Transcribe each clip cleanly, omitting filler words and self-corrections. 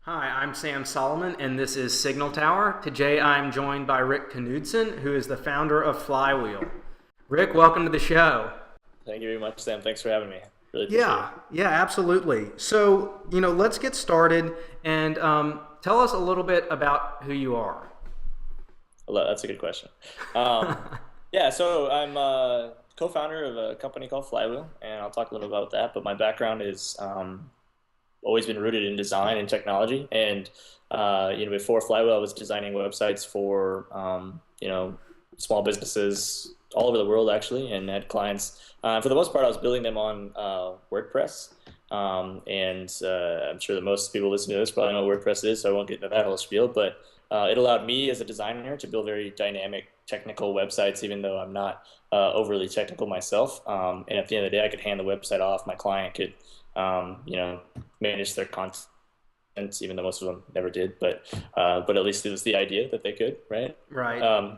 Hi, I'm Sam Solomon, and this is Signal Tower. Today I'm joined by Rick Knudtson, who is the founder of Flywheel. Rick, welcome to the show. Thank you very much, Sam. Thanks for having me. Really appreciate it. Yeah, absolutely. So, let's get started and tell us a little bit about who you are. That's a good question. Um, yeah, so I'm a co-founder of a company called Flywheel, and I'll talk a little about that. But my background is always been rooted in design and technology. And before Flywheel, I was designing websites for small businesses all over the world actually, and had clients. For the most part, I was building them on WordPress. And I'm sure that most people listening to this probably know what WordPress is, so I won't get into that whole spiel. But it allowed me as a designer to build very dynamic, technical websites, even though I'm not overly technical myself. And at the end of the day, I could hand the website off. My client could, manage their content, even though most of them never did. But at least it was the idea that they could, right? Right. But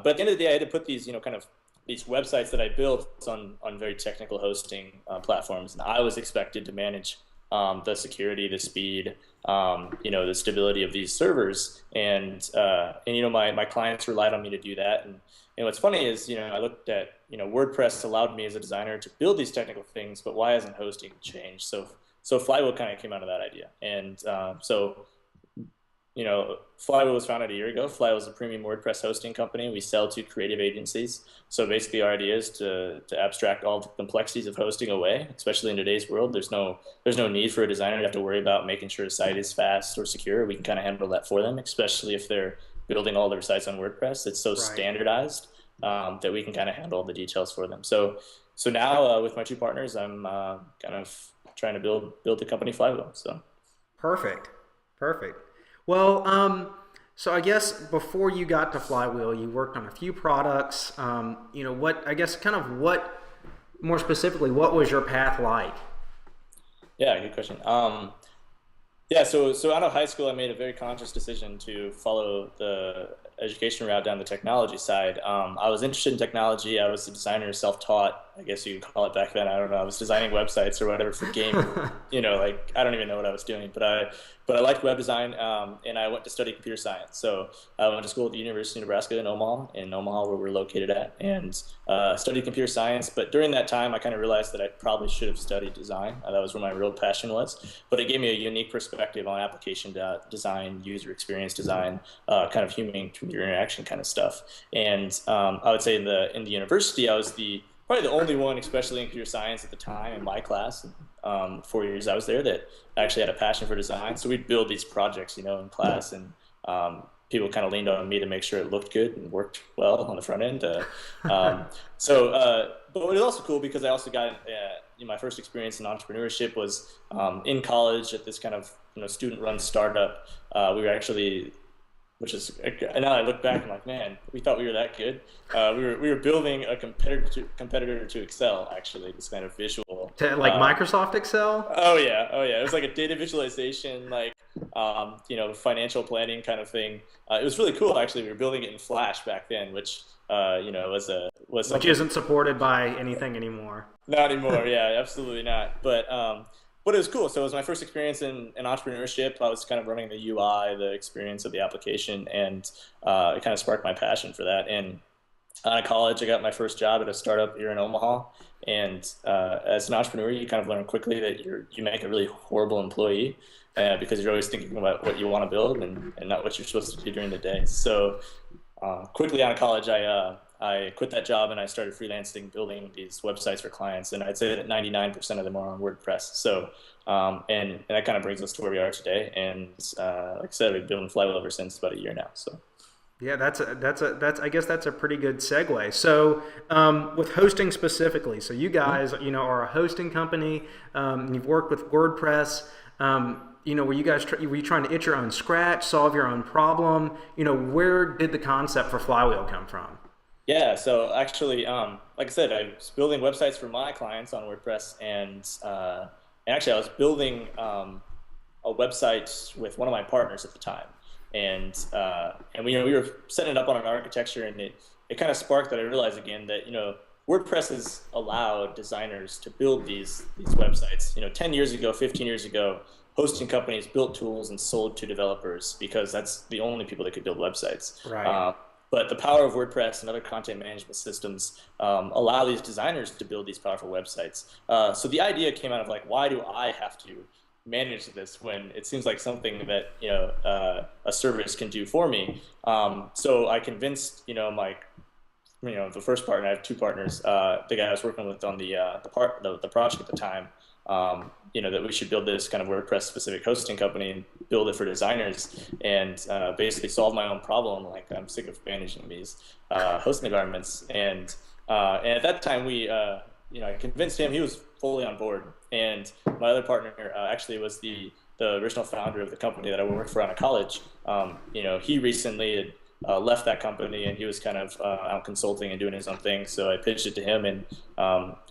at the end of the day, I had to put these, kind of these websites that I built on very technical hosting platforms, and I was expected to manage the security, the speed, the stability of these servers, and my clients relied on me to do that. And what's funny is, I looked at, WordPress allowed me as a designer to build these technical things, but why hasn't hosting changed? So Flywheel kind of came out of that idea, and Flywheel was founded a year ago. Flywheel is a premium WordPress hosting company. We sell to creative agencies. So basically, our idea is to abstract all the complexities of hosting away, especially in today's world. There's no need for a designer to have to worry about making sure a site is fast or secure. We can kind of handle that for them, especially if they're building all their sites on WordPress. It's so Right. standardized that we can kind of handle all the details for them. So now with my two partners, I'm kind of trying to build the company Flywheel. So. Perfect. Perfect. Well, so I guess before you got to Flywheel, you worked on a few products. More specifically, what was your path like? Yeah, good question. So out of high school, I made a very conscious decision to follow the education route down the technology side. I was interested in technology. I was a designer, self-taught, I guess you could call it back then. I don't know. I was designing websites or whatever for gaming. Like I don't even know what I was doing, but I liked web design, and I went to study computer science. So I went to school at the University of Nebraska in Omaha, where we're located at, and studied computer science. But during that time, I kind of realized that I probably should have studied design. That was where my real passion was. But it gave me a unique perspective on application design, user experience design, kind of human-computer interaction kind of stuff. And I would say in the university, I was probably the only one, especially in computer science at the time in my class, 4 years I was there, that actually had a passion for design. So we'd build these projects, in class, and people kind of leaned on me to make sure it looked good and worked well on the front end. But it was also cool because I also got my first experience in entrepreneurship was in college at this kind of student-run startup. We were actually, which is, and now I look back and I'm like, man, we thought we were that good. We were building a competitor to Excel, actually, this kind of visual. Like Microsoft Excel? Oh yeah. It was like a data visualization, like financial planning kind of thing. It was really cool, actually. We were building it in Flash back then, which was Which something. isn't supported by anything anymore. Not anymore. Yeah, absolutely not. But it was cool. So it was my first experience in entrepreneurship. I was kind of running the UI, the experience of the application, and it kind of sparked my passion for that. And out of college, I got my first job at a startup here in Omaha. And as an entrepreneur, you kind of learn quickly that you make a really horrible employee because you're always thinking about what you want to build and not what you're supposed to do during the day. So quickly out of college, I quit that job and I started freelancing, building these websites for clients. And I'd say that 99% of them are on WordPress. So, and that kind of brings us to where we are today. And like I said, we've been on Flywheel ever since about a year now. So. Yeah, I guess that's a pretty good segue. So, with hosting specifically, so you guys, are a hosting company. You've worked with WordPress. Were you trying to itch your own scratch, solve your own problem? Where did the concept for Flywheel come from? Yeah, so actually, like I said, I was building websites for my clients on WordPress, and actually I was building a website with one of my partners at the time. And we were setting it up on an architecture, and it kind of sparked that I realized again that WordPress has allowed designers to build these websites. 10 years ago, 15 years ago, hosting companies built tools and sold to developers because that's the only people that could build websites. Right. But the power of WordPress and other content management systems allow these designers to build these powerful websites. So the idea came out of like, why do I have to manage this when it seems like something that a service can do for me? So I convinced the first partner. I have two partners. The guy I was working with on the project at the time. That we should build this kind of WordPress specific hosting company and build it for designers and basically solve my own problem. Like I'm sick of managing these hosting environments. And at that time I convinced him. He was fully on board. And my other partner actually was the original founder of the company that I worked for out of college. He recently had left that company and he was kind of out consulting and doing his own thing. So I pitched it to him and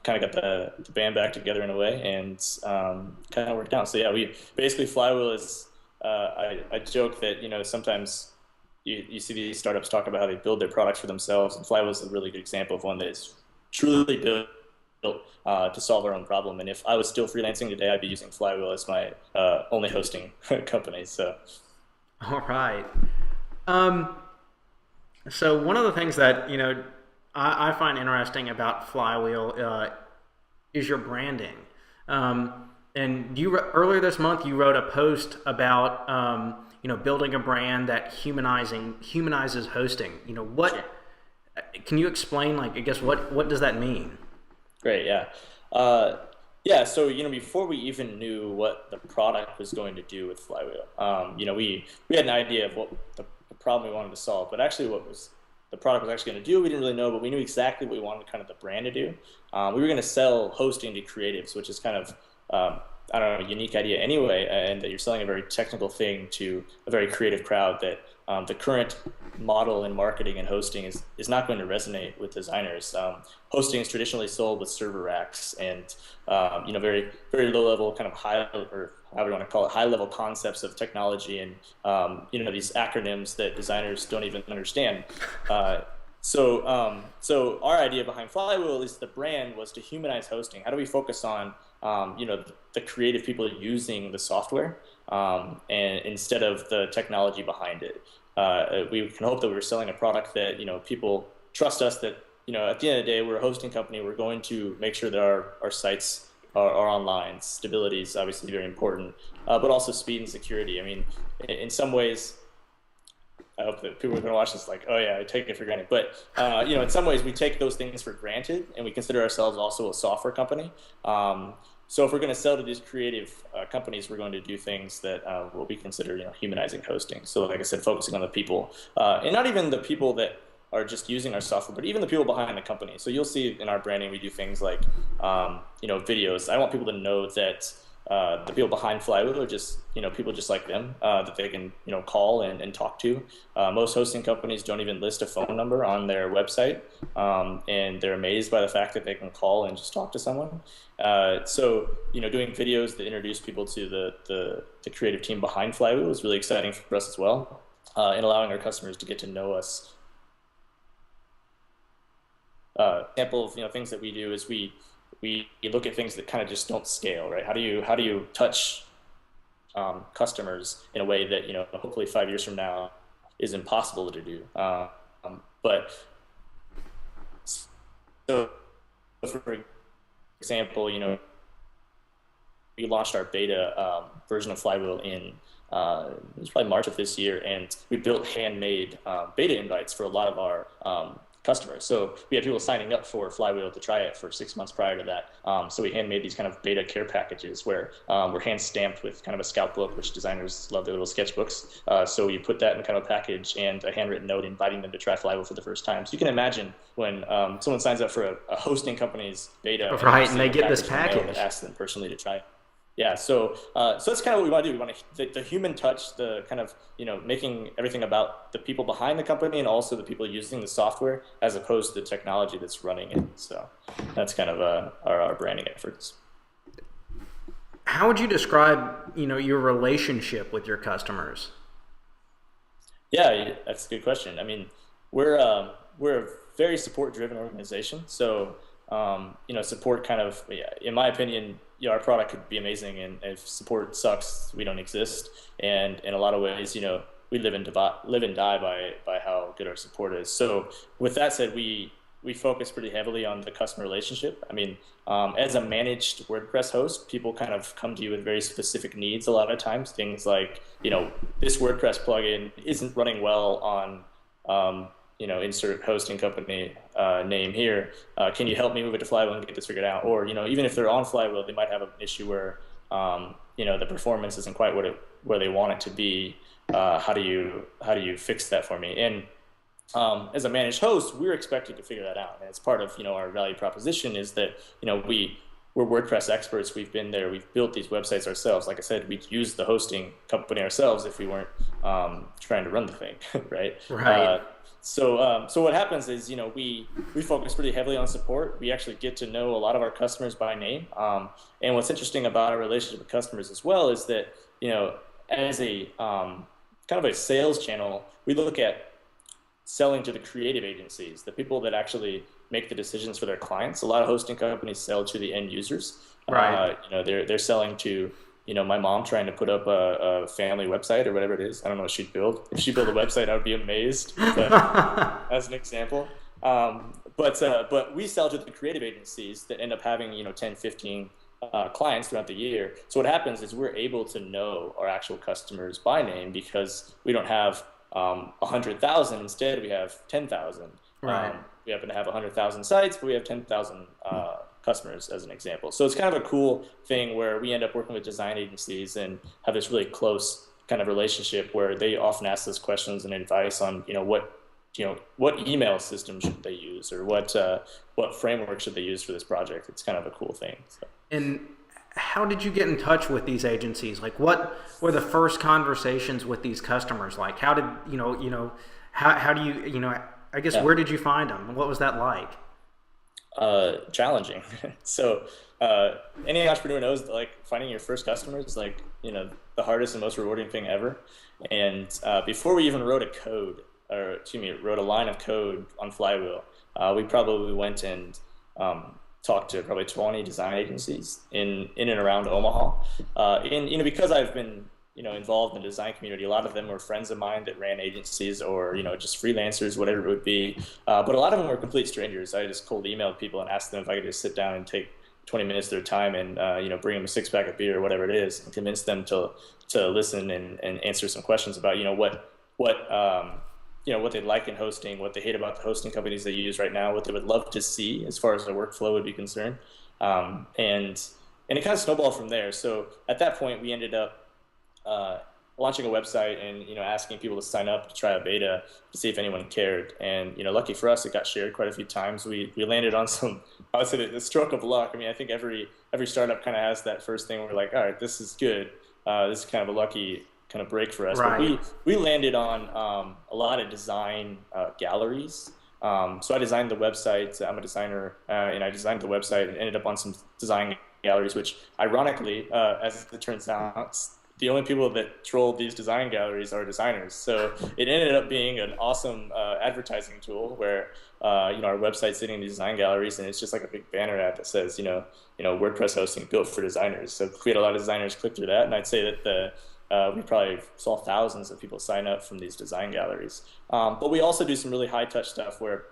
kind of got the band back together in a way and kind of worked out. So yeah, we basically Flywheel is, I joke that, sometimes you see these startups talk about how they build their products for themselves, and Flywheel is a really good example of one that is truly built to solve our own problem. And if I was still freelancing today, I'd be using Flywheel as my only hosting company. So. All right. So one of the things that I find interesting about Flywheel is your branding. And earlier this month you wrote a post about building a brand that humanizes hosting. Sure. Can you explain, like, I guess what does that mean? Great, yeah. So before we even knew what the product was going to do with Flywheel, we had an idea of what the problem we wanted to solve, but actually what the product was actually going to do, we didn't really know, but we knew exactly what we wanted kind of the brand to do. We were going to sell hosting to creatives, which is kind of a unique idea anyway, and that you're selling a very technical thing to a very creative crowd that the current model in marketing and hosting is not going to resonate with designers. Hosting is traditionally sold with server racks and very very low level kind of high level concepts of technology and these acronyms that designers don't even understand. So our idea behind Flywheel, at least the brand, was to humanize hosting. How do we focus on the creative people using the software and instead of the technology behind it? We can hope that we're selling a product that people trust us, that at the end of the day we're a hosting company. We're going to make sure that our sites are online. Stability is obviously very important, but also speed and security. I mean, in some ways, I hope that people are going to watch this like, oh yeah, I take it for granted. But in some ways, we take those things for granted, and we consider ourselves also a software company. So if we're going to sell to these creative companies, we're going to do things that will be considered, humanizing hosting. So like I said, focusing on the people, and not even the people that are just using our software, but even the people behind the company. So you'll see in our branding, we do things like, videos. I want people to know that the people behind Flywheel are just, people just like them, that they can, call and talk to. Most hosting companies don't even list a phone number on their website, and they're amazed by the fact that they can call and just talk to someone. So doing videos that introduce people to the creative team behind Flywheel is really exciting for us as well, and allowing our customers to get to know us. Example of things that we do is we look at things that kind of just don't scale, right? How do you touch customers in a way that hopefully 5 years from now is impossible to do? But so for example, we launched our beta version of Flywheel in it was probably March of this year, and we built handmade beta invites for a lot of our customers. So we had people signing up for Flywheel to try it for 6 months prior to that. So we handmade these kind of beta care packages where we're hand stamped with kind of a scout book, which designers love, their little sketchbooks. So you put that in kind of a package and a handwritten note inviting them to try Flywheel for the first time. So you can imagine when someone signs up for a hosting company's beta, right, and they get this package that asks them personally to try it. Yeah, so that's kind of what we want to do. We want the human touch, the kind of making everything about the people behind the company and also the people using the software, as opposed to the technology that's running it. So that's kind of our branding efforts. How would you describe your relationship with your customers? Yeah, that's a good question. I mean, we're a very support-driven organization, so support kind of, yeah, in my opinion, our product could be amazing, and if support sucks, we don't exist. And in a lot of ways, we live and die by how good our support is. So with that said, we focus pretty heavily on the customer relationship. I mean, as a managed WordPress host, people kind of come to you with very specific needs a lot of times. Things like, this WordPress plugin isn't running well on, insert hosting company name here. Can you help me move it to Flywheel and get this figured out? Or, even if they're on Flywheel, they might have an issue where, the performance isn't quite where they want it to be. How do you fix that for me? And as a managed host, we're expected to figure that out. And it's part of, our value proposition is that, we're WordPress experts. We've been there. We've built these websites ourselves. Like I said, we'd use the hosting company ourselves if we weren't trying to run the thing, right? Right. So what happens is, we focus pretty heavily on support. We actually get to know a lot of our customers by name. And what's interesting about our relationship with customers as well is that, as a kind of a sales channel, we look at selling to the creative agencies, the people that actually make the decisions for their clients. A lot of hosting companies sell to the end users. Right. They're selling to, my mom trying to put up a family website or whatever it is. I don't know what she'd build. If she built a website, I would be amazed. But as an example. But we sell to the creative agencies that end up having, 10, 15 clients throughout the year. So what happens is we're able to know our actual customers by name because we don't have 100,000. Instead, we have 10,000. Right. We happen to have 100,000 sites, but we have 10,000 customers as an example. So it's kind of a cool thing where we end up working with design agencies and have this really close kind of relationship where they often ask us questions and advice on, what email system should they use or what framework should they use for this project. It's kind of a cool thing. So. And how did you get in touch with these agencies? Like, what were the first conversations with these customers like? How did how do you I guess where did you find them? What was that like? Challenging. So any entrepreneur knows that, like, finding your first customer is like the hardest and most rewarding thing ever. And before we even wrote wrote a line of code on Flywheel, we probably went and talked to probably 20 design agencies in and around Omaha. And because I've been involved in the design community, a lot of them were friends of mine that ran agencies or just freelancers, whatever it would be. But a lot of them were complete strangers. I just cold emailed people and asked them if I could just sit down and take 20 minutes of their time and bring them a 6-pack of beer or whatever it is, and convince them to listen and answer some questions about what they like in hosting, what they hate about the hosting companies they use right now, what they would love to see as far as their workflow would be concerned. And it kind of snowballed from there. So at that point, we ended up launching a website and asking people to sign up to try a beta to see if anyone cared. And lucky for us, it got shared quite a few times. We landed on some, I would say, the stroke of luck. I mean, I think every startup kind of has that first thing where we're like, all right, this is good. This is kind of a lucky kind of break for us. Right. But we landed on a lot of design galleries. So I designed the website. I'm a designer, and I designed the website and ended up on some design galleries, which ironically, as it turns out, the only people that troll these design galleries are designers. So it ended up being an awesome advertising tool where our website's sitting in these design galleries, and it's just like a big banner ad that says WordPress hosting built for designers. So we had a lot of designers click through that, and I'd say that we probably saw thousands of people sign up from these design galleries. But we also do some really high touch stuff where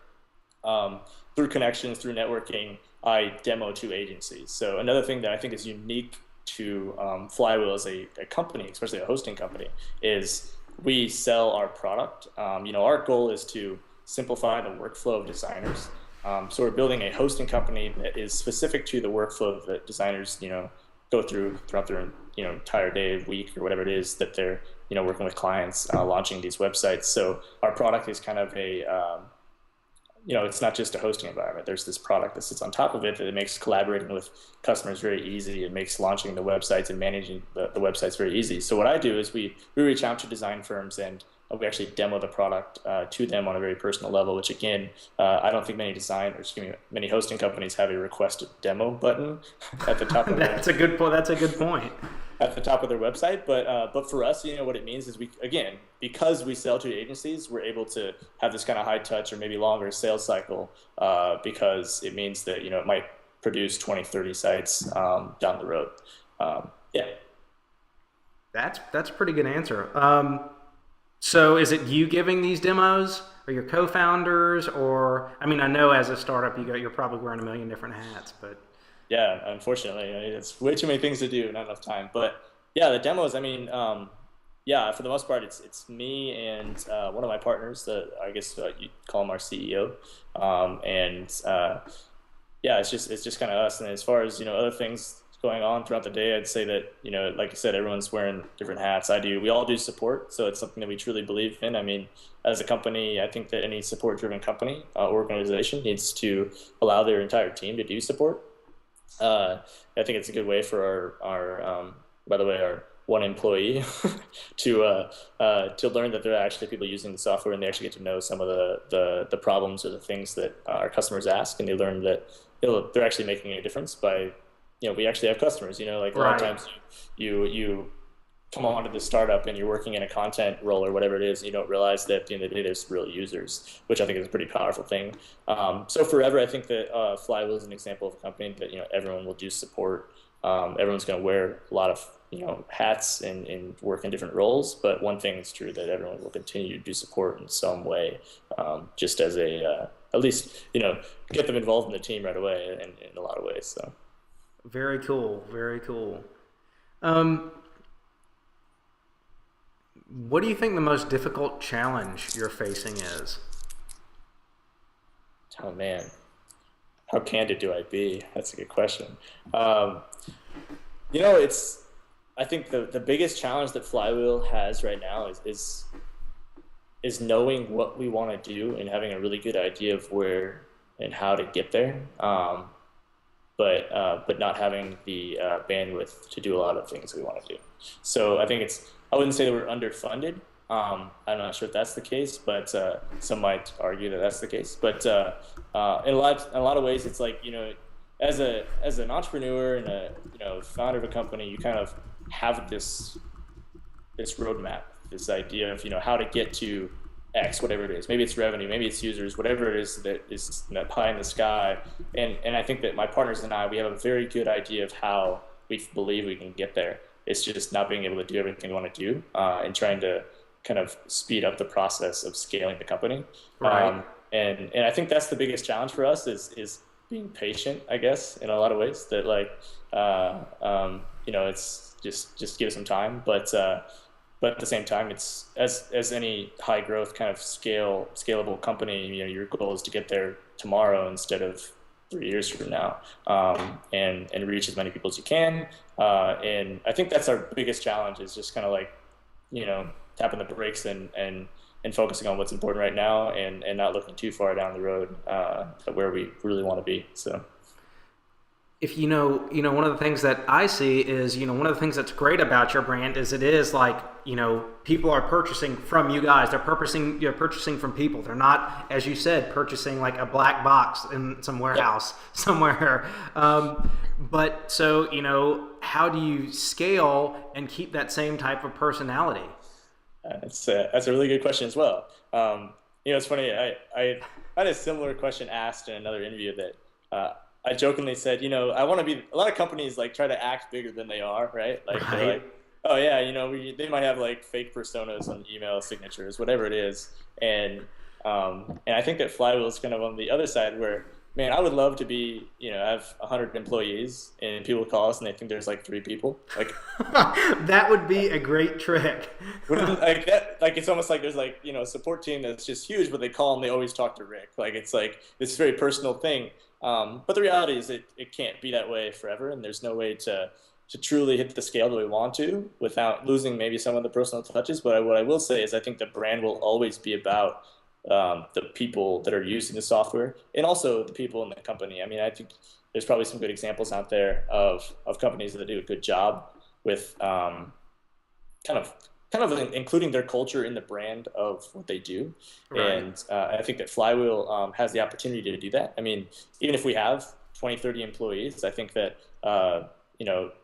through connections, through networking, I demo to agencies. So another thing that I think is unique to Flywheel as a company, especially a hosting company, is we sell our product. Our goal is to simplify the workflow of designers. So we're building a hosting company that is specific to the workflow that designers, go through throughout their entire day, week, or whatever it is that they're working with clients, launching these websites. So our product is kind of a it's not just a hosting environment. There's this product that sits on top of it that it makes collaborating with customers very easy. It makes launching the websites and managing the websites very easy. So what I do is we reach out to design firms and we actually demo the product to them on a very personal level, which again, I don't think many hosting companies have a request a demo button at the top of That's a good point. at the top of their website. But for us, what it means is we, again, because we sell to agencies, we're able to have this kind of high touch or maybe longer sales cycle, because it means that, it might produce 20, 30 sites down the road. Yeah. That's a pretty good answer. So is it you giving these demos, or your co-founders, or I mean, I know as a startup you're probably wearing a million different hats, but Yeah, unfortunately, it's way too many things to do, not enough time. But yeah, the demos. I mean, yeah, for the most part, it's me and one of my partners. That I guess you call him our CEO, and yeah, it's just kind of us. And as far as other things going on throughout the day, I'd say that like you said, everyone's wearing different hats. We all do support, so it's something that we truly believe in. I mean, as a company, I think that any support-driven company organization needs to allow their entire team to do support. I think it's a good way for our by the way, our one employee to learn that there are actually people using the software, and they actually get to know some of the problems or the things that our customers ask, and they learn that they're actually making a difference by, we actually have customers, like a lot of right. times you come on to the startup and you're working in a content role or whatever it is, and you don't realize that at the end of the day there's real users, which I think is a pretty powerful thing. So forever, I think that Flywheel is an example of a company that everyone will do support. Everyone's going to wear a lot of hats and work in different roles, but one thing is true, that everyone will continue to do support in some way, just as a at least get them involved in the team right away in a lot of ways. So Very cool. Very cool. Um, what do you think the most difficult challenge you're facing is? oh man, how candid do I be? That's a good question. Um, it's I think the biggest challenge that Flywheel has right now is knowing what we want to do and having a really good idea of where and how to get there. But not having the bandwidth to do a lot of things we want to do. So I wouldn't say that we're underfunded. I'm not sure if that's the case, but some might argue that that's the case. But in a lot of ways, it's like, as an entrepreneur and a founder of a company, you kind of have this roadmap, this idea of how to get to X, whatever it is. Maybe it's revenue, maybe it's users, whatever it is that is pie in the sky. And I think that my partners and I, we have a very good idea of how we believe we can get there. It's just not being able to do everything we want to do, and trying to kind of speed up the process of scaling the company. Right. And I think that's the biggest challenge for us is being patient, I guess, in a lot of ways. That like, it's just give it some time, but at the same time, it's as any high growth kind of scalable company, your goal is to get there tomorrow instead of 3 years from now, and reach as many people as you can. And I think that's our biggest challenge, is just kind of like, tapping the brakes and focusing on what's important right now, and not looking too far down the road to where we really want to be. So. If one of the things that I see is, one of the things that's great about your brand is it is like, people are purchasing from you guys. They're purchasing from people. They're not, as you said, purchasing like a black box in some warehouse somewhere. But so, how do you scale and keep that same type of personality? That's a really good question as well. It's funny. I had a similar question asked in another interview that I jokingly said, I want to be. A lot of companies like try to act bigger than they are, right? Like Right. they're like, oh yeah, they might have like fake personas on email signatures, whatever it is, and I think that Flywheel is kind of on the other side where, man, I would love to be, have 100 employees and people call us and they think there's like 3 people. Like That would be a great trick. like that, like it's almost like there's like, a support team that's just huge, but they call and they always talk to Rick. Like it's like this very personal thing. But the reality is it can't be that way forever, and there's no way to truly hit the scale that we want to without losing maybe some of the personal touches. But what I will say is I think the brand will always be about the people that are using the software, and also the people in the company. I mean, I think there's probably some good examples out there of companies that do a good job with kind of including their culture in the brand of what they do. Right. And I think that Flywheel has the opportunity to do that. I mean, even if we have 20, 30 employees, I think that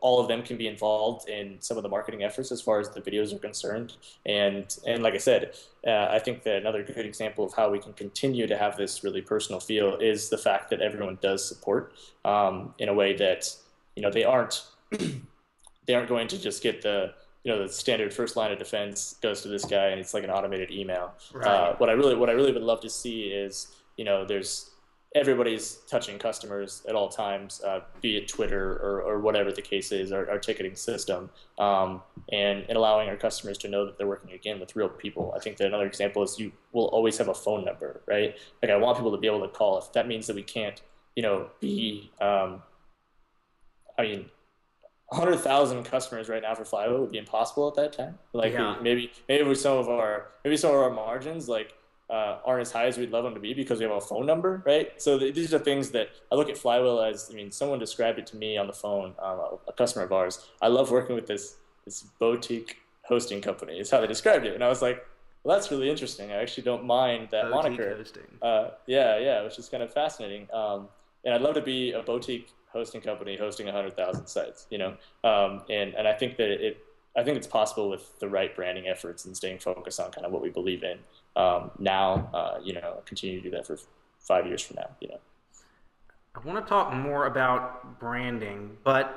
all of them can be involved in some of the marketing efforts as far as the videos are concerned. And like I said, I think that another good example of how we can continue to have this really personal feel is the fact that everyone does support in a way that they aren't they aren't going to just get the standard first line of defense goes to this guy and it's like an automated email. Right. What I really would love to see is there's everybody's touching customers at all times, be it Twitter or whatever the case is, our ticketing system, and allowing our customers to know that they're working again with real people. I think that another example is you will always have a phone number, right? Like I want people to be able to call. If that means that we can't, be, I mean, 100,000 customers right now for Flywheel would be impossible at that time. Like Yeah. maybe with some of our margins aren't as high as we'd love them to be because we have a phone number, right? So these are things that I look at Flywheel as. I mean, someone described it to me on the phone, a customer of ours. I love working with this boutique hosting company. Is how they described it, and I was like, well, that's really interesting. I actually don't mind that Boutique moniker. hosting. Yeah, which is kind of fascinating. And I'd love to be a boutique hosting company hosting 100,000 sites, and I think that I think it's possible with the right branding efforts and staying focused on kind of what we believe in now, continue to do that for 5 years from now. I want to talk more about branding, but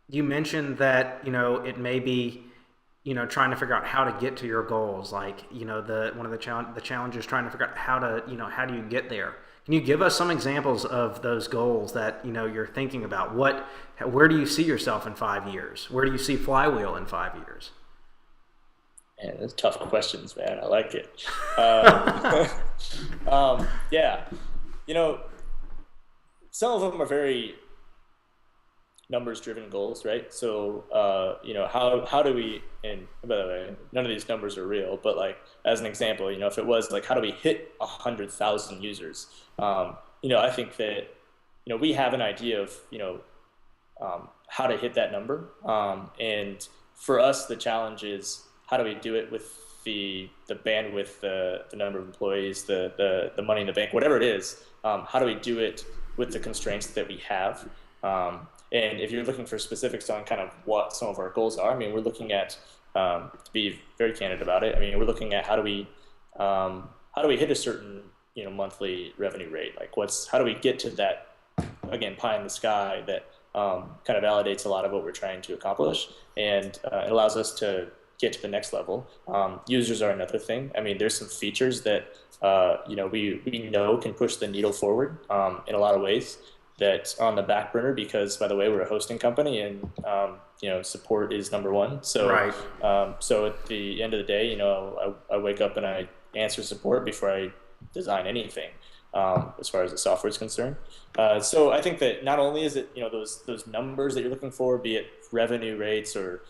you mentioned that it may be trying to figure out how to get to your goals. Like the one of the challenges trying to figure out how do you get there. Can you give us some examples of those goals that you're thinking about? Where do you see yourself in 5 years? Where do you see Flywheel in 5 years? Man, that's tough questions, man. I like it. Yeah, some of them are very numbers-driven goals, right? So, how do we? And by the way, none of these numbers are real, but like as an example, if it was like, how do we hit 100,000 users? I think that we have an idea of how to hit that number, and for us, the challenge is how do we do it with the bandwidth, the number of employees, the money in the bank, whatever it is. How do we do it with the constraints that we have? And if you're looking for specifics on kind of what some of our goals are, I mean, we're looking at, to be very candid about it, I mean, we're looking at how do we hit a certain, monthly revenue rate? Like how do we get to that, again, pie in the sky that kind of validates a lot of what we're trying to accomplish, and it allows us to get to the next level. Users are another thing. I mean, there's some features that, we know can push the needle forward in a lot of ways that are on the back burner because, by the way, we're a hosting company and, support is number one. So, Right. So at the end of the day, I wake up and I answer support before I design anything as far as the software is concerned. So I think that not only is it, those numbers that you're looking for, be it revenue rates or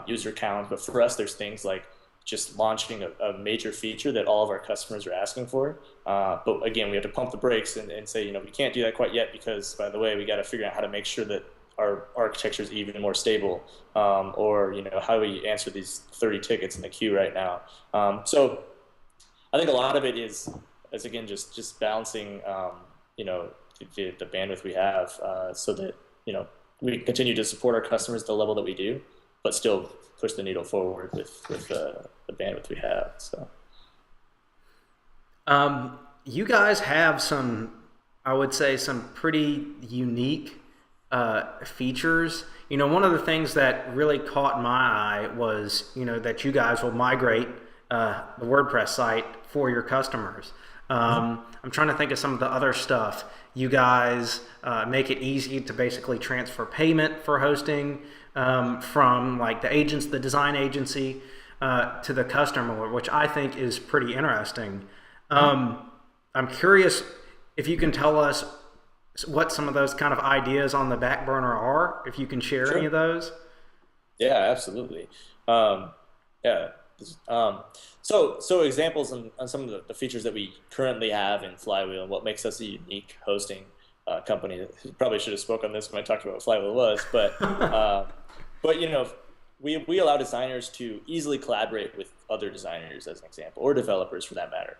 user count, but for us, there's things like just launching a major feature that all of our customers are asking for. But again, we have to pump the brakes and say, we can't do that quite yet because, by the way, we got to figure out how to make sure that our architecture is even more stable, or how do we answer these 30 tickets in the queue right now. So I think a lot of it is again just balancing the bandwidth we have, so that we continue to support our customers at the level that we do, but still push the needle forward with the bandwidth we have. So, you guys have some, I would say, some pretty unique features. One of the things that really caught my eye was, that you guys will migrate the WordPress site for your customers. I'm trying to think of some of the other stuff. You guys make it easy to basically transfer payment for hosting from like the design agency to the customer, which I think is pretty interesting. I'm curious if you can tell us what some of those kind of ideas on the back burner are, if you can share Sure. any of those. Yeah, absolutely. Yeah. So examples on some of the features that we currently have in Flywheel and what makes us a unique hosting company. Probably should have spoke on this when I talked about what Flywheel was, but we allow designers to easily collaborate with other designers, as an example, or developers for that matter.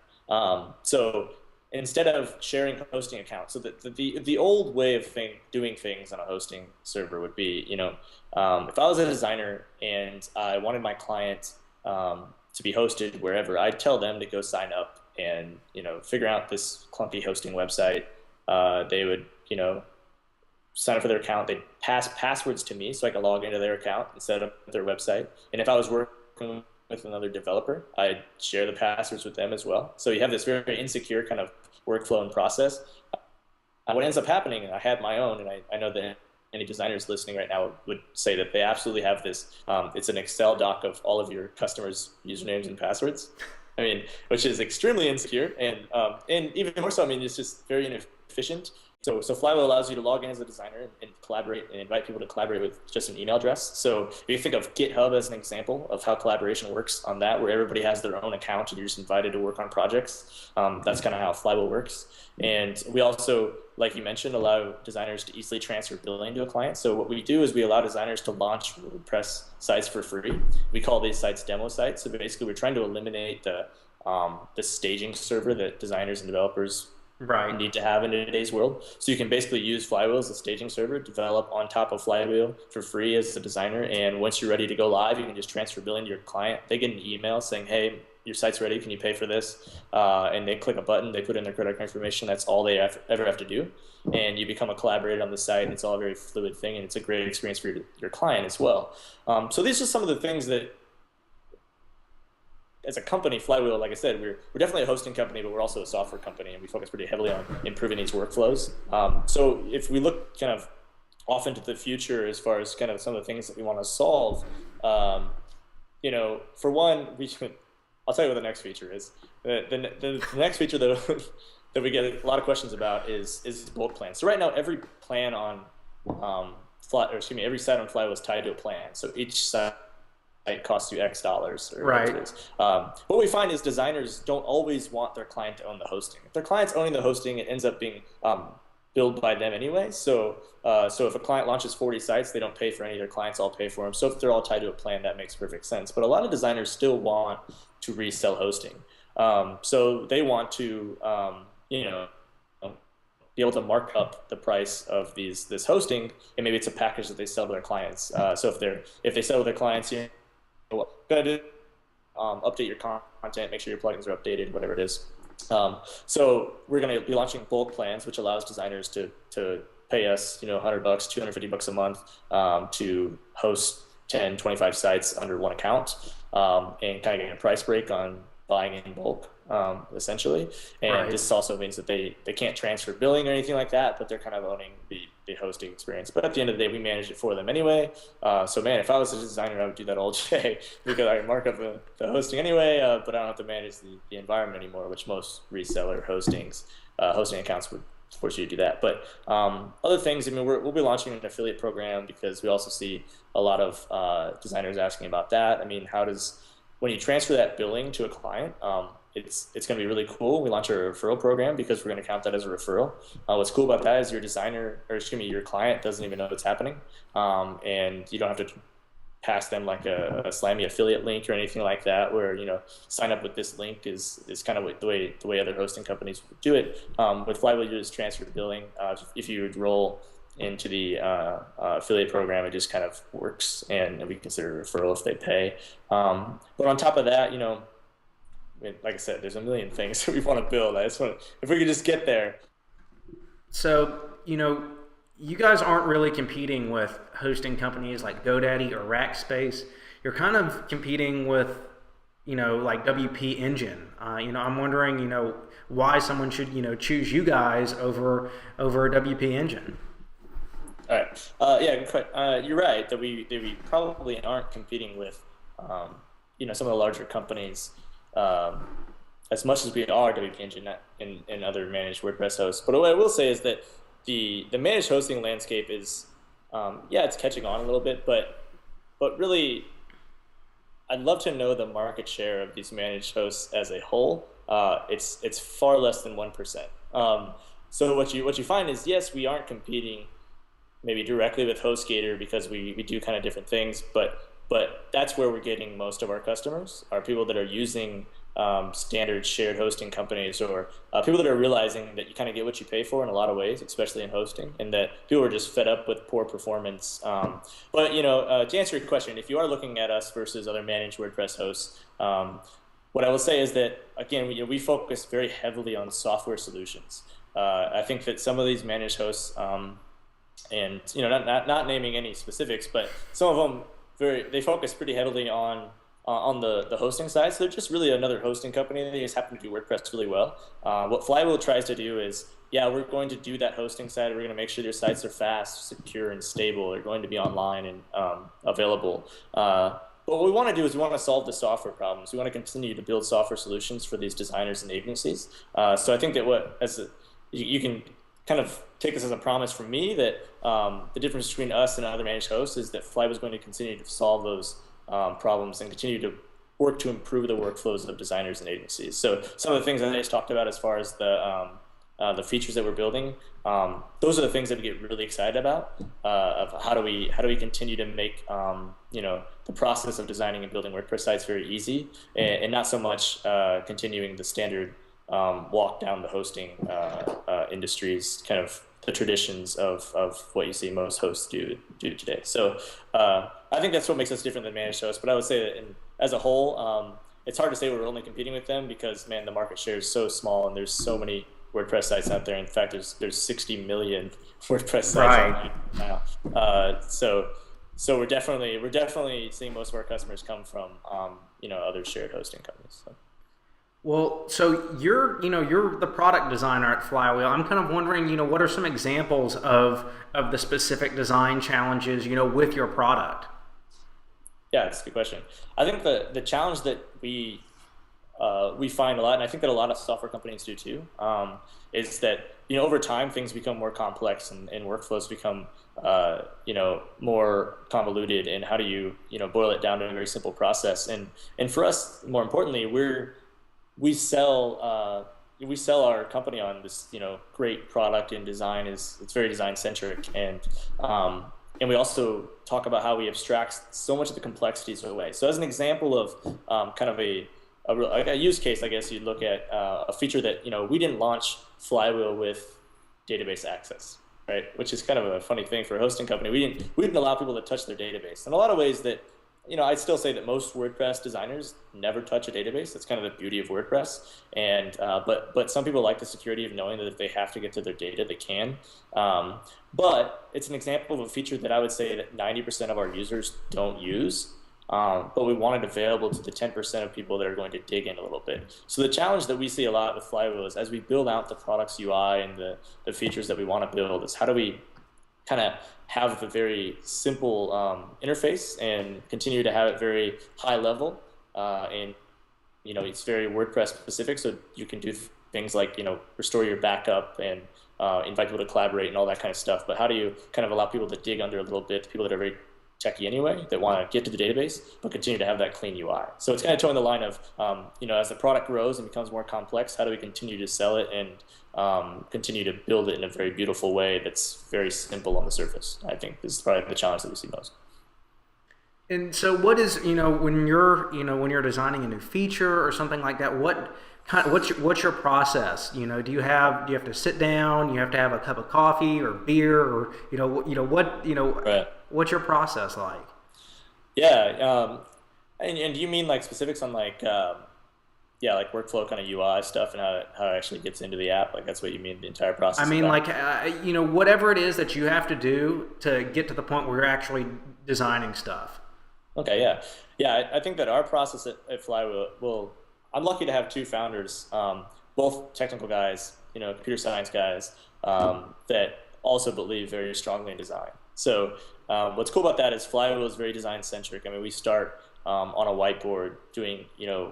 So instead of sharing hosting accounts. So the old way of doing things on a hosting server would be, if I was a designer and I wanted my client to be hosted wherever, I'd tell them to go sign up and figure out this clunky hosting website. They would sign up for their account. They'd pass passwords to me so I could log into their account and set up their website. And if I was working with another developer, I'd share the passwords with them as well. So you have this very insecure kind of workflow and process. What ends up happening, and I had my own, and I know that any designers listening right now would say that they absolutely have this. It's an Excel doc of all of your customers' usernames and passwords. I mean, which is extremely insecure, and even more so, I mean, it's just very inefficient. So Flywheel allows you to log in as a designer and collaborate and invite people to collaborate with just an email address. So if you think of GitHub as an example of how collaboration works on that, where everybody has their own account and you're just invited to work on projects, that's kind of how Flywheel works. And we also, like you mentioned, allow designers to easily transfer billing to a client. So what we do is we allow designers to launch WordPress sites for free. We call these sites demo sites. So basically we're trying to eliminate the staging server that designers and developers need to have in today's world. So you can basically use Flywheel as a staging server, develop on top of Flywheel for free as a designer, and once you're ready to go live, you can just transfer billing to your client. They get an email saying, hey, your site's ready, can you pay for this? And they click a button, they put in their credit card information, that's all they ever have to do. And you become a collaborator on the site, and it's all a very fluid thing, and it's a great experience for your client as well. So these are some of the things that, as a company, Flywheel, like I said, we're definitely a hosting company, but we're also a software company, and we focus pretty heavily on improving these workflows. So if we look kind of off into the future as far as kind of some of the things that we want to solve, for one, I'll tell you what the next feature is. The next feature that we get a lot of questions about is bulk plans. So right now, every plan on every site on Flywheel is tied to a plan. So each site costs you X dollars. Or whatever it is. What we find is designers don't always want their client to own the hosting. If their client's owning the hosting, it ends up being billed by them anyway. So if a client launches 40 sites, they don't pay for any of their clients, all pay for them. So if they're all tied to a plan, that makes perfect sense. But a lot of designers still want to resell hosting. So they want to, be able to mark up the price of this hosting, and maybe it's a package that they sell to their clients. So if they sell to their clients, update your content, make sure your plugins are updated, whatever it is. So we're going to be launching bulk plans, which allows designers to pay us, $100, $250 a month to host 10, 25 sites under one account, and kind of getting a price break on buying in bulk, essentially. And this also means that they can't transfer billing or anything like that, but they're kind of owning the hosting experience. But at the end of the day, we manage it for them anyway. So man, if I was a designer, I would do that all day because I can mark up the hosting anyway, but I don't have to manage the environment anymore, which most reseller hosting accounts would force you to do that. But other things, we'll be launching an affiliate program because we also see a lot of designers asking about that. When you transfer that billing to a client, it's going to be really cool. We launch a referral program because we're going to count that as a referral. What's cool about that is your client doesn't even know what's happening, and you don't have to pass them like a slammy affiliate link or anything like that, where sign up with this link is kind of the way other hosting companies would do it. With Flywheel, you just transfer the billing. If you would roll into the affiliate program, it just kind of works, and we consider a referral if they pay. But on top of that, like I said, there's a million things that we want to build. If we could just get there. So, you guys aren't really competing with hosting companies like GoDaddy or Rackspace. You're kind of competing with, like WP Engine. I'm wondering, why someone should, choose you guys over WP Engine. All right. You're right that we probably aren't competing with, some of the larger companies as much as we are WP Engine and other managed WordPress hosts. But what I will say is that the managed hosting landscape is, it's catching on a little bit, but really, I'd love to know the market share of these managed hosts as a whole. It's far less than 1%. So what you find is, yes, we aren't competing maybe directly with HostGator because we do kind of different things, but that's where we're getting most of our customers, are people that are using standard shared hosting companies, or people that are realizing that you kind of get what you pay for in a lot of ways, especially in hosting, and that people are just fed up with poor performance. But to answer your question, if you are looking at us versus other managed WordPress hosts, what I will say is that again, we focus very heavily on software solutions. I think that some of these managed hosts, and not naming any specifics, but some of them they focus pretty heavily on the hosting side. So they're just really another hosting company. They just happen to do WordPress really well. What Flywheel tries to do is, yeah, we're going to do that hosting side. We're going to make sure their sites are fast, secure, and stable. They're going to be online and available. But what we want to do is we want to solve the software problems. We want to continue to build software solutions for these designers and agencies. So I think that you can kind of take this as a promise from me that the difference between us and other managed hosts is that Flywheel is going to continue to solve those problems and continue to work to improve the workflows of designers and agencies. So some of the things that I just talked about as far as the features that we're building, those are the things that we get really excited about. Of how do we continue to make the process of designing and building WordPress sites very easy, and not so much continuing the standard walk down the hosting industry's kind of the traditions of what you see most hosts do today. So I think that's what makes us different than managed hosts. But I would say that as a whole, it's hard to say we're only competing with them because, man, the market share is so small and there's so many WordPress sites out there. In fact, there's 60 million WordPress sites Right. online now. So we're definitely seeing most of our customers come from other shared hosting companies. So. Well, so you're the product designer at Flywheel. I'm kind of wondering, what are some examples of the specific design challenges, with your product? Yeah, it's a good question. I think the challenge that we find a lot, and I think that a lot of software companies do too, is that over time things become more complex and workflows become more convoluted. And how do you boil it down to a very simple process? And for us, more importantly, we sell our company on this great product, and design it's very design centric, and we also talk about how we abstract so much of the complexities away. So as an example of kind of a use case, I guess you'd look at a feature that we didn't launch Flywheel with database access, right? Which is kind of a funny thing for a hosting company. We didn't allow people to touch their database. In a lot of ways that I'd still say that most WordPress designers never touch a database. That's kind of the beauty of WordPress. And but some people like the security of knowing that if they have to get to their data, they can. But it's an example of a feature that I would say that 90% of our users don't use. But we want it available to the 10% of people that are going to dig in a little bit. So the challenge that we see a lot with Flywheel is as we build out the product's UI and the features that we want to build is how do we kind of have a very simple interface and continue to have it very high level, and it's very WordPress specific, so you can do things like restore your backup and invite people to collaborate and all that kind of stuff. But how do you kind of allow people to dig under a little bit, people that are very techie anyway, that want to get to the database, but continue to have that clean UI. So it's kind of towing the line of, as the product grows and becomes more complex, how do we continue to sell it and continue to build it in a very beautiful way that's very simple on the surface? I think this is probably the challenge that we see most. And so what is, when you're designing a new feature or something like that, what's your process? Do you have to sit down, you have to have a cup of coffee or beer, or Right. What's your process like? Yeah, and do you mean like specifics on like like workflow kind of UI stuff and how it actually gets into the app? Like that's what you mean, the entire process? I mean, of whatever it is that you have to do to get to the point where you're actually designing stuff. Okay, yeah. I think that our process at Flywheel I'm lucky to have two founders, both technical guys, computer science guys, that also believe very strongly in design. So what's cool about that is Flywheel is very design centric. I mean, we start on a whiteboard doing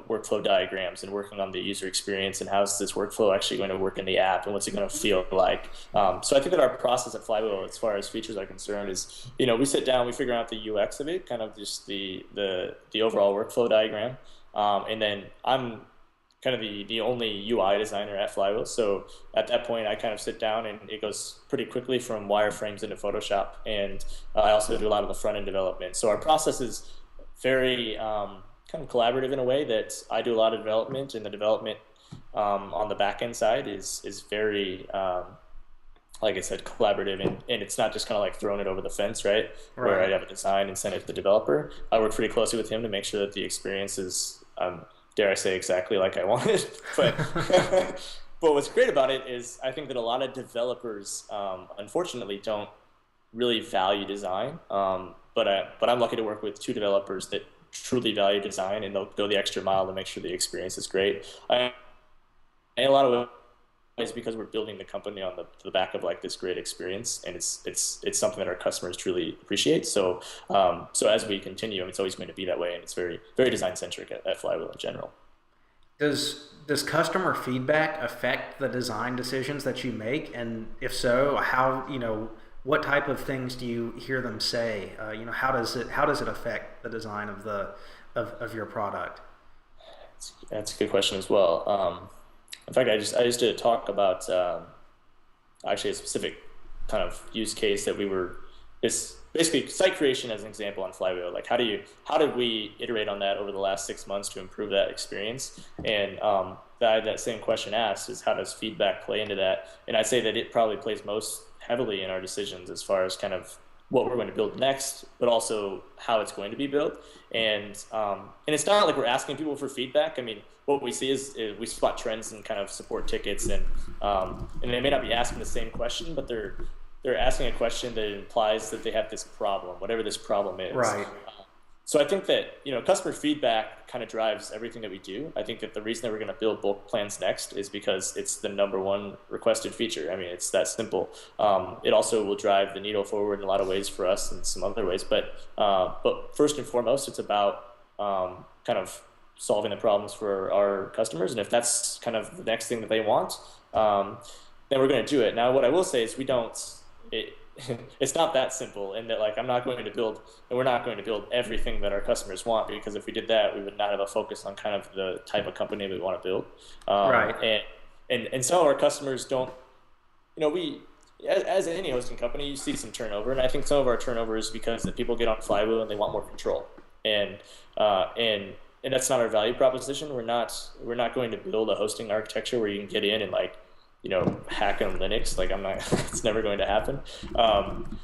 workflow diagrams and working on the user experience and how's this workflow actually going to work in the app and what's it going to feel like. So I think that our process at Flywheel, as far as features are concerned, is we sit down, we figure out the UX of it, kind of just the overall workflow diagram, and then I'm kind of the only UI designer at Flywheel. So at that point, I kind of sit down and it goes pretty quickly from wireframes into Photoshop. And I also do a lot of the front end development. So our process is very, kind of collaborative in a way that I do a lot of development, and the development on the back end side is very like I said, collaborative, and it's not just kind of like throwing it over the fence, right? Where I Right. have a design and send it to the developer. I work pretty closely with him to make sure that the experience is, dare I say, exactly like I want it. But but what's great about it is I think that a lot of developers, unfortunately, don't really value design. But I'm lucky to work with two developers that truly value design, and they'll go the extra mile to make sure the experience is great. In a lot of ways, because we're building the company on the back of like this great experience, and it's something that our customers truly appreciate. So so as we continue, it's always going to be that way, and it's very design centric at Flywheel in general. Does customer feedback affect the design decisions that you make? And if so, how, what type of things do you hear them say? How does it affect the design of of your product? That's a good question as well. In fact, I just did a talk about actually a specific kind of use case that we were it's basically site creation as an example on Flywheel. Like how did we iterate on that over the last 6 months to improve that experience? And that same question asked is how does feedback play into that? And I'd say that it probably plays most heavily in our decisions as far as kind of what we're going to build next, but also how it's going to be built. And it's not like we're asking people for feedback. I mean, what we see is we spot trends and kind of support tickets, and they may not be asking the same question, but they're asking a question that implies that they have this problem, whatever this problem is. Right. So I think that customer feedback kind of drives everything that we do. I think that the reason that we're going to build bulk plans next is because it's the #1 requested feature. I mean, it's that simple. It also will drive the needle forward in a lot of ways for us and some other ways. But first and foremost, it's about kind of solving the problems for our customers. And if that's kind of the next thing that they want, then we're going to do it. Now, what I will say is we don't. It's not that simple, and that like I'm not going to build, and we're not going to build everything that our customers want, because if we did that, we would not have a focus on kind of the type of company we want to build. Right. And some of our customers don't, we as any hosting company, you see some turnover, and I think some of our turnover is because that people get on Flywheel and they want more control, and and that's not our value proposition. We're not going to build a hosting architecture where you can get in and like hack on Linux. Like I'm not, it's never going to happen.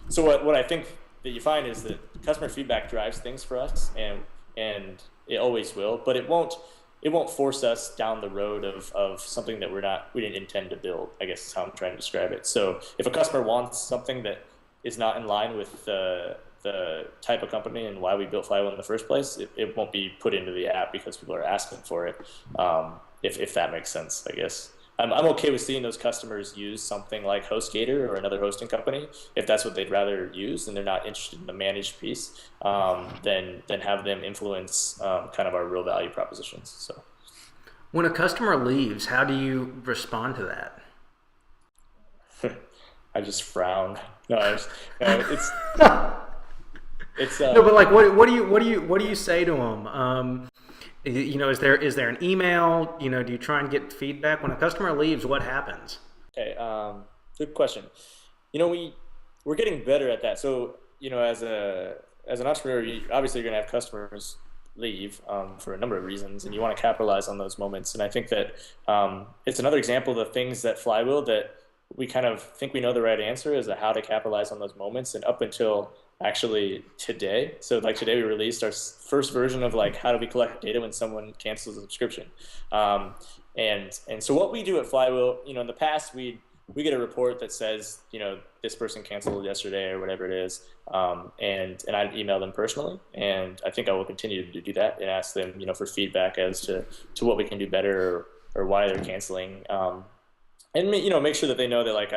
So what I think that you find is that customer feedback drives things for us, and it always will, but it won't force us down the road of something that we didn't intend to build, I guess is how I'm trying to describe it. So if a customer wants something that is not in line with the type of company and why we built Flywheel in the first place, it won't be put into the app because people are asking for it. If that makes sense, I guess. I'm okay with seeing those customers use something like HostGator or another hosting company if that's what they'd rather use, and they're not interested in the managed piece. Then have them influence kind of our real value propositions. So When a customer leaves, how do you respond to that? I just frown. No, it's it's No, but like, what do you say to them? Is there an email? Do you try and get feedback when a customer leaves? What happens? okay. Good question. We're getting better at that. So as an entrepreneur, obviously you're gonna have customers leave for a number of reasons, and you want to capitalize on those moments. And I think that it's another example of the things that Flywheel that we kind of think we know the right answer is how to capitalize on those moments. And up until actually today, so like today we released our first version of like how do we collect data when someone cancels a subscription. And so what we do at Flywheel, in the past we get a report that says this person canceled yesterday or whatever it is, and I email them personally, and I think I will continue to do that and ask them for feedback as to what we can do better, or why they're canceling. And make sure that they know that like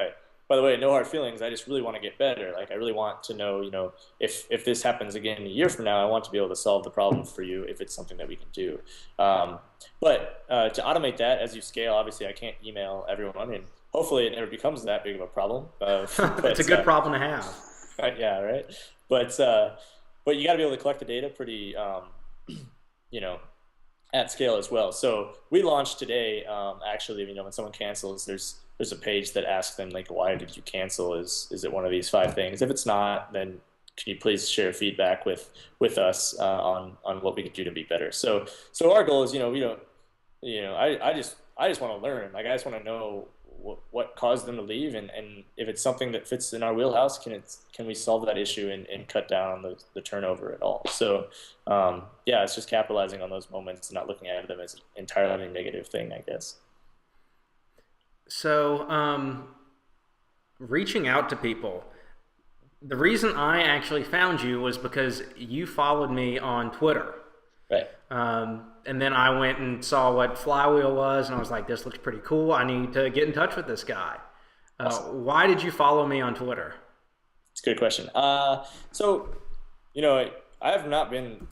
by the way, no hard feelings. I just really want to get better. Like I really want to know, if this happens again a year from now, I want to be able to solve the problem for you if it's something that we can do. But to automate that as you scale, obviously I can't email everyone, and hopefully it never becomes that big of a problem. It's a good problem to have. Yeah, right. But you got to be able to collect the data pretty, you know, at scale as well. So we launched today. Actually, when someone cancels, there's a page that asks them like, why did you cancel? Is it one of these 5 things? If it's not, then can you please share feedback with us on what we could do to be better? So our goal is, we don't, I just want to learn. Like I just want to know what caused them to leave, and if it's something that fits in our wheelhouse, can we solve that issue and cut down on the turnover at all? So yeah, it's just capitalizing on those moments and not looking at them as an entirely negative thing, I guess. So, reaching out to people. The reason I actually found you was because you followed me on Twitter. Right. And then I went and saw what Flywheel was, and I was like, this looks pretty cool. I need to get in touch with this guy. Awesome. Why did you follow me on Twitter? It's a good question. So, I have not been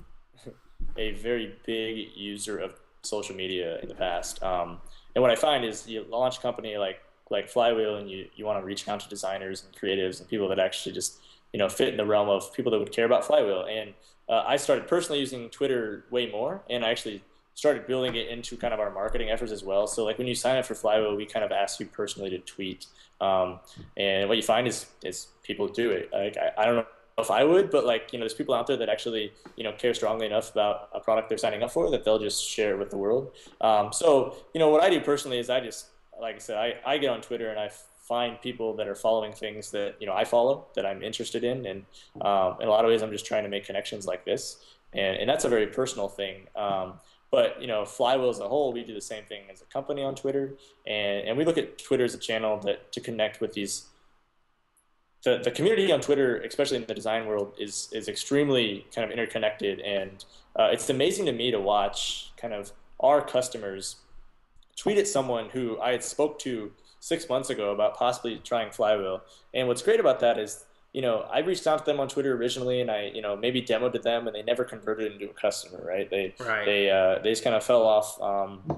a very big user of social media in the past. And what I find is you launch a company like Flywheel, and you want to reach out to designers and creatives and people that actually just fit in the realm of people that would care about Flywheel. And I started personally using Twitter way more, and I actually started building it into kind of our marketing efforts as well. So like when you sign up for Flywheel, we kind of ask you personally to tweet, and what you find is people do it. Like I don't know if I would, but there's people out there that actually care strongly enough about a product they're signing up for that they'll just share it with the world. So what I do personally is I just, like I said, I get on Twitter and I find people that are following things that I follow, that I'm interested in, and in a lot of ways I'm just trying to make connections like this, and that's a very personal thing. But Flywheel as a whole, we do the same thing as a company on Twitter, and we look at Twitter as a channel to connect with these. The community on Twitter, especially in the design world, is extremely kind of interconnected, and it's amazing to me to watch kind of our customers tweet at someone who I had spoke to 6 months ago about possibly trying Flywheel. And what's great about that is, I reached out to them on Twitter originally, and I, maybe demoed to them, and they never converted into a customer, right? They just kind of fell off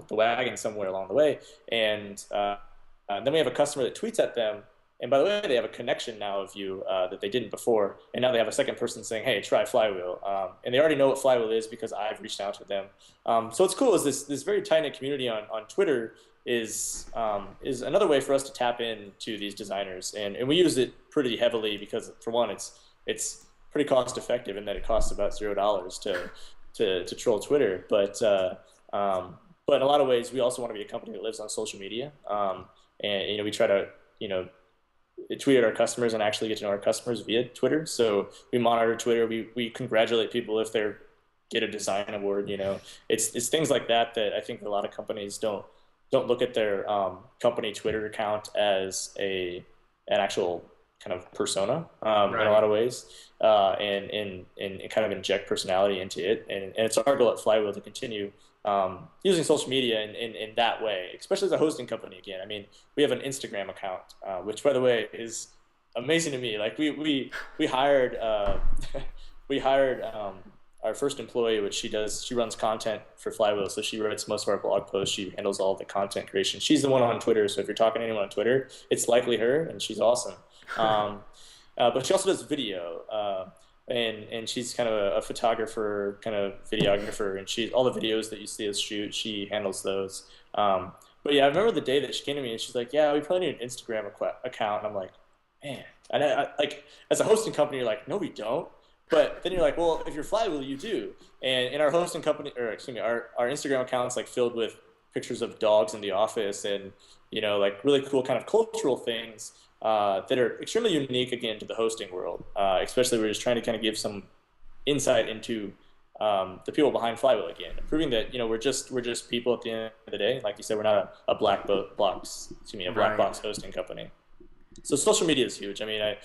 the wagon somewhere along the way. And then we have a customer that tweets at them. And by the way, they have a connection now of you that they didn't before. And now they have a second person saying, hey, try Flywheel. And they already know what Flywheel is because I've reached out to them. So what's cool is this very tight-knit community on Twitter is another way for us to tap into these designers. And we use it pretty heavily because, for one, it's pretty cost effective in that it costs about $0 to troll Twitter. But in a lot of ways, we also want to be a company that lives on social media. And we try to tweet at our customers and actually get to know our customers via Twitter. So we monitor Twitter. We congratulate people if they get a design award. It's things like that I think a lot of companies don't look at their company Twitter account as an actual kind of persona in a lot of ways, and kind of inject personality into it. And it's our goal at Flywheel to continue using social media in that way, especially as a hosting company. Again, I mean, we have an Instagram account, which, by the way, is amazing to me. Like we hired our first employee, which she runs content for Flywheel, so she writes most of our blog posts. She handles all the content creation. She's the one on Twitter, so if you're talking to anyone on Twitter, it's likely her, and she's awesome. But she also does video. And she's kind of a photographer, kind of videographer, and all the videos that you see us shoot, she handles those. But yeah, I remember the day that she came to me and she's like, "Yeah, we probably need an Instagram account." And I'm like, "Man," and I like, as a hosting company, you're like, "No, we don't." But then you're like, "Well, if you're Flywheel, you do." And in our hosting company, or excuse me, our Instagram account's like filled with pictures of dogs in the office and like really cool kind of cultural things. That are extremely unique, again, to the hosting world. Especially, we're just trying to kind of give some insight into the people behind Flywheel again, proving that we're just people at the end of the day. Like you said, we're not a black box hosting company. So social media is huge. I mean, I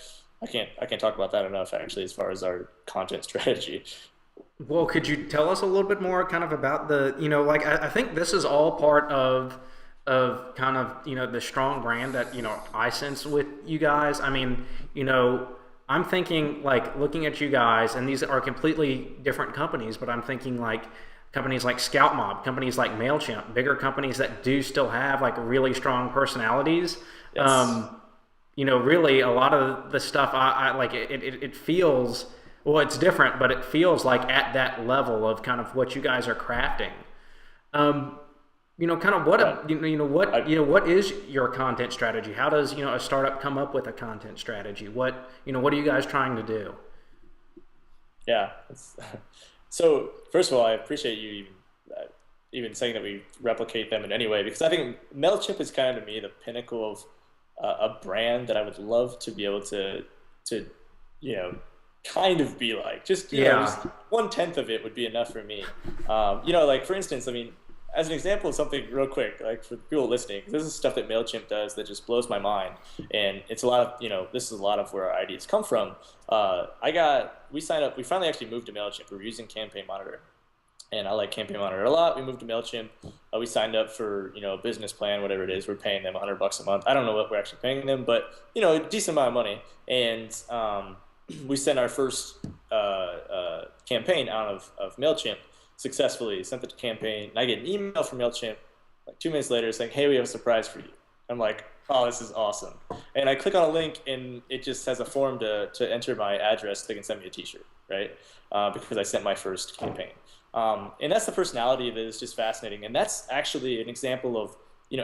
can't talk about that enough, actually, as far as our content strategy. Well, could you tell us a little bit more kind of about I think this is all part of kind of the strong brand that I sense with you guys. I mean, I'm thinking, like, looking at you guys, and these are completely different companies, but I'm thinking like companies like Scout Mob, companies like MailChimp, bigger companies that do still have like really strong personalities. Yes. Really a lot of the stuff I like, it feels, well, it's different, but it feels like at that level of kind of what you guys are crafting. Kind of what is your content strategy? How does a startup come up with a content strategy? What are you guys trying to do? Yeah. So first of all, I appreciate you even saying that we replicate them in any way, because I think Mailchimp is kind of to me the pinnacle of a brand that I would love to be able to you know kind of be like. Just just Yeah. 1/10 of it would be enough for me. Like for instance, I mean, as an example of something real quick, like for people listening, this is stuff that Mailchimp does that just blows my mind, and it's a lot of this is a lot of where our ideas come from. We signed up. We finally actually moved to Mailchimp. We were using Campaign Monitor, and I like Campaign Monitor a lot. We moved to Mailchimp. We signed up for a business plan, whatever it is. We're paying them $100 a month. I don't know what we're actually paying them, but a decent amount of money. And we sent our first campaign out of Mailchimp successfully. Sent the campaign, and I get an email from Mailchimp like 2 minutes later saying, "Hey, we have a surprise for you." I'm like, "Oh, this is awesome!" And I click on a link, and it just has a form to enter my address. So they can send me a T-shirt, right? Because I sent my first campaign. And that's the personality of it. Is just fascinating, and that's actually an example of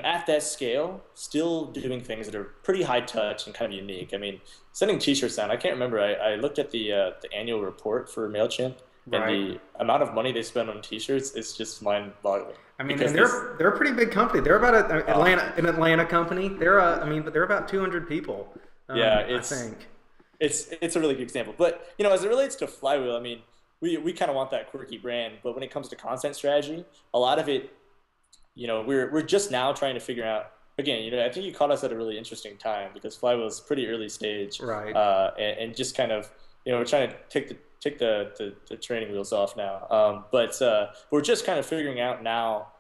at that scale, still doing things that are pretty high touch and kind of unique. I mean, sending T-shirts out. I can't remember. I looked at the annual report for Mailchimp, and Right. the amount of money they spend on T-shirts is just mind-boggling. I mean, Because and this, they're a pretty big company. They're about uh, An Atlanta company. But they're about 200 people, yeah, I think. it's a really good example. But as it relates to Flywheel, I mean, we kind of want that quirky brand, but when it comes to content strategy, a lot of it, we're just now trying to figure out. Again, I think you caught us at a really interesting time because Flywheel is pretty early stage, Right. and just kind of, we're trying to take the training wheels off now. But we're just kind of figuring out now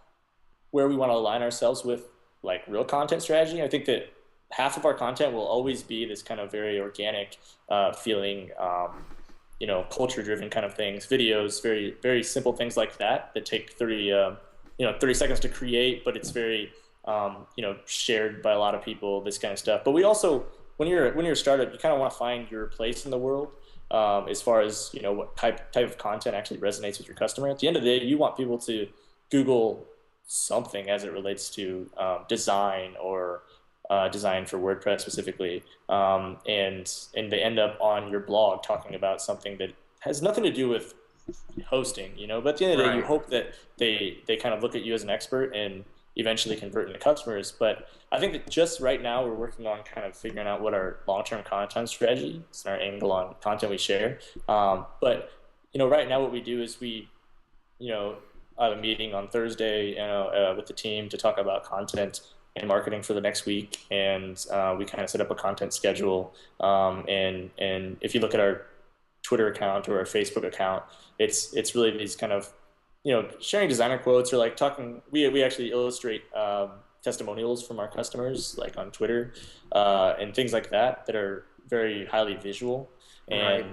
where we want to align ourselves with like real content strategy. I think that half of our content will always be this kind of very organic feeling, culture driven kind of things, videos, very, very simple things like that take 30 seconds to create, but it's very, shared by a lot of people, this kind of stuff. But we also, when you're a startup, you kind of want to find your place in the world. As far as what type of content actually resonates with your customer. At the end of the day, you want people to Google something as it relates to design or design for WordPress specifically, and they end up on your blog talking about something that has nothing to do with hosting, But at the end of the day, you Right. hope that they kind of look at you as an expert and eventually convert into customers. But I think that just right now we're working on kind of figuring out what our long-term content strategy is and our angle on content we share. But right now what we do is you know, I have a meeting on Thursday, with the team to talk about content and marketing for the next week, and we kind of set up a content schedule. And if you look at our Twitter account or our Facebook account, it's really these kind of sharing designer quotes or like talking. We actually illustrate testimonials from our customers like on Twitter and things like that are very highly visual, Right.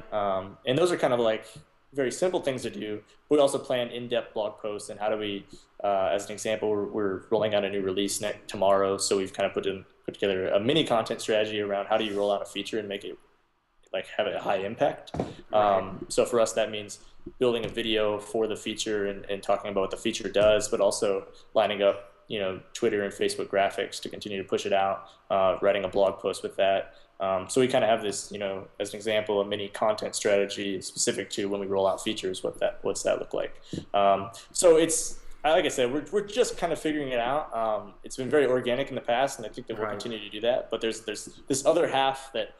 and those are kind of like very simple things to do. We also plan in-depth blog posts and how do we, as an example, we're rolling out a new release tomorrow, so we've kind of put together a mini content strategy around how do you roll out a feature and make it like have a high impact. Right. So for us, that means building a video for the feature and talking about what the feature does, but also lining up, Twitter and Facebook graphics to continue to push it out, writing a blog post with that. So we kind of have this, as an example, a mini content strategy specific to when we roll out features, what's that look like? So it's, like I said, we're just kind of figuring it out. It's been very organic in the past, and I think that we'll Right. continue to do that. But there's this other half that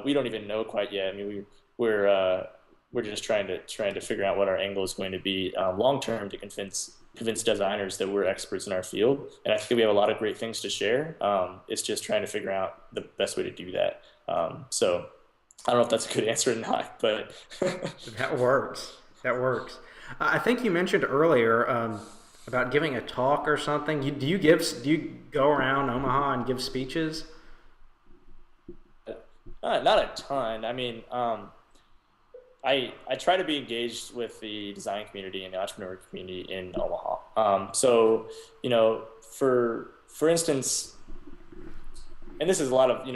we don't even know quite yet. I mean, we're just trying to figure out what our angle is going to be long term to convince designers that we're experts in our field. And I think we have a lot of great things to share. It's just trying to figure out the best way to do that. So I don't know if that's a good answer or not, but That works. That works. I think you mentioned earlier about giving a talk or something. Do you go around Omaha and give speeches? not a ton. I mean, I try to be engaged with the design community and the entrepreneur community in Omaha. So for instance, and this is a lot of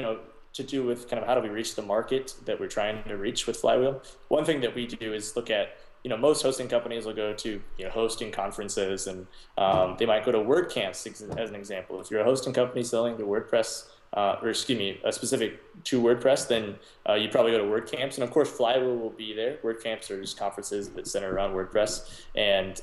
to do with kind of how do we reach the market that we're trying to reach with Flywheel. One thing that we do is look at most hosting companies will go to hosting conferences, and they might go to WordCamps as an example. If you're a hosting company selling to WordPress or excuse me, a specific to WordPress, then you probably go to WordCamps, and of course Flywheel will be there. WordCamps are just conferences that center around WordPress, and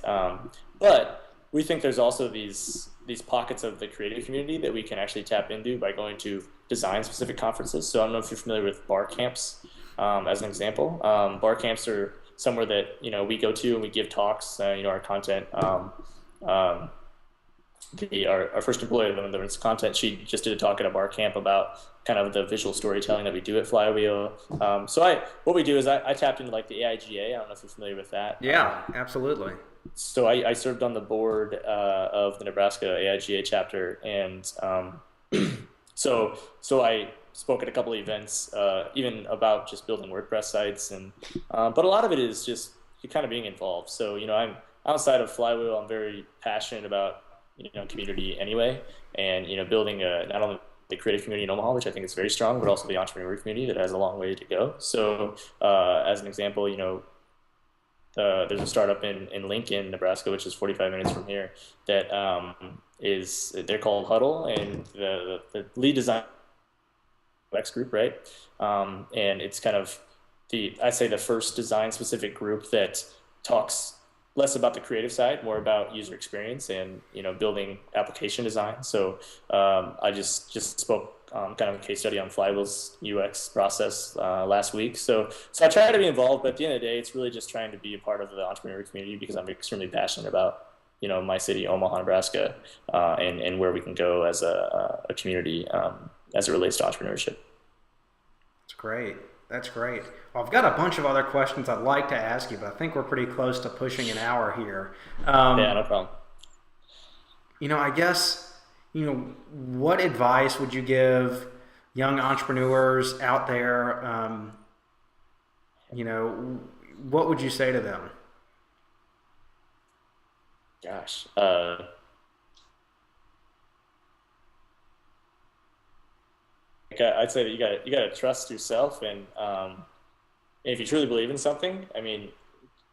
but we think there's also these pockets of the creative community that we can actually tap into by going to design specific conferences. So I don't know if you're familiar with bar camps, as an example. Bar camps are somewhere that we go to and we give talks. Our content. Um, our first employee, the one that runs content, she just did a talk at a bar camp about kind of the visual storytelling that we do at Flywheel. What we do is I tapped into like the AIGA. I don't know if you're familiar with that. Yeah, absolutely. So I served on the board of the Nebraska AIGA chapter, and so I spoke at a couple of events, even about just building WordPress sites, and but a lot of it is just kind of being involved. So I'm outside of Flywheel, I'm very passionate about community anyway, and building not only the creative community in Omaha, which I think is very strong, but also the entrepreneur community that has a long way to go. So as an example, there's a startup in Lincoln, Nebraska, which is 45 minutes from here, that they're called Huddle, and the lead design X group, right? And it's kind of I'd say the first design specific group that talks less about the creative side, more about user experience and building application design. So I just spoke kind of a case study on Flywheel's UX process last week. So I try to be involved, but at the end of the day, it's really just trying to be a part of the entrepreneur community because I'm extremely passionate about my city, Omaha, Nebraska, and where we can go as a community as it relates to entrepreneurship. That's great. That's great. Well, I've got a bunch of other questions I'd like to ask you, but I think we're pretty close to pushing an hour here. Yeah, no problem. I guess, what advice would you give young entrepreneurs out there? What would you say to them? Gosh. I'd say that you got to trust yourself, and if you truly believe in something, I mean,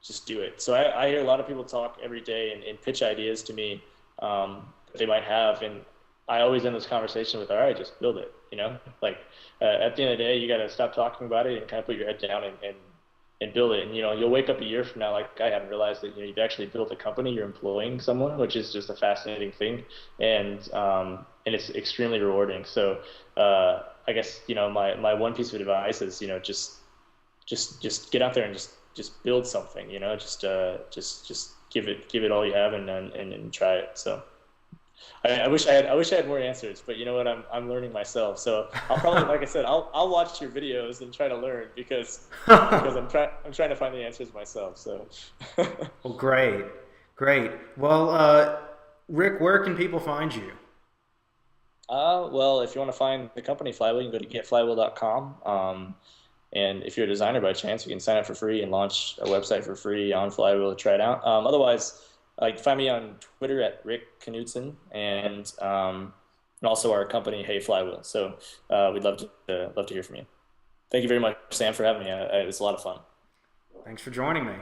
just do it. So I hear a lot of people talk every day and pitch ideas to me that they might have, and I always end this conversation with, all right, just build it. Like at the end of the day, you got to stop talking about it and kind of put your head down and build it. And you'll wake up a year from now, like I haven't realized that you've actually built a company, you're employing someone, which is just a fascinating thing, and it's extremely rewarding. So I guess my one piece of advice is just get out there and just build something. Just give it all you have and try it. So. I wish I had more answers, but you know what? I'm learning myself. So I'll probably, like I said, I'll watch your videos and try to learn because I'm trying to find the answers myself. So. Well, great. Well, Rick, where can people find you? Well, if you want to find the company Flywheel, you can go to getflywheel.com. And if you're a designer by chance, you can sign up for free and launch a website for free on Flywheel to try it out. Otherwise, you can find me on Twitter at Rick Knudtson, and also our company, Hey Flywheel. So we'd love to hear from you. Thank you very much, Sam, for having me. It was a lot of fun. Thanks for joining me.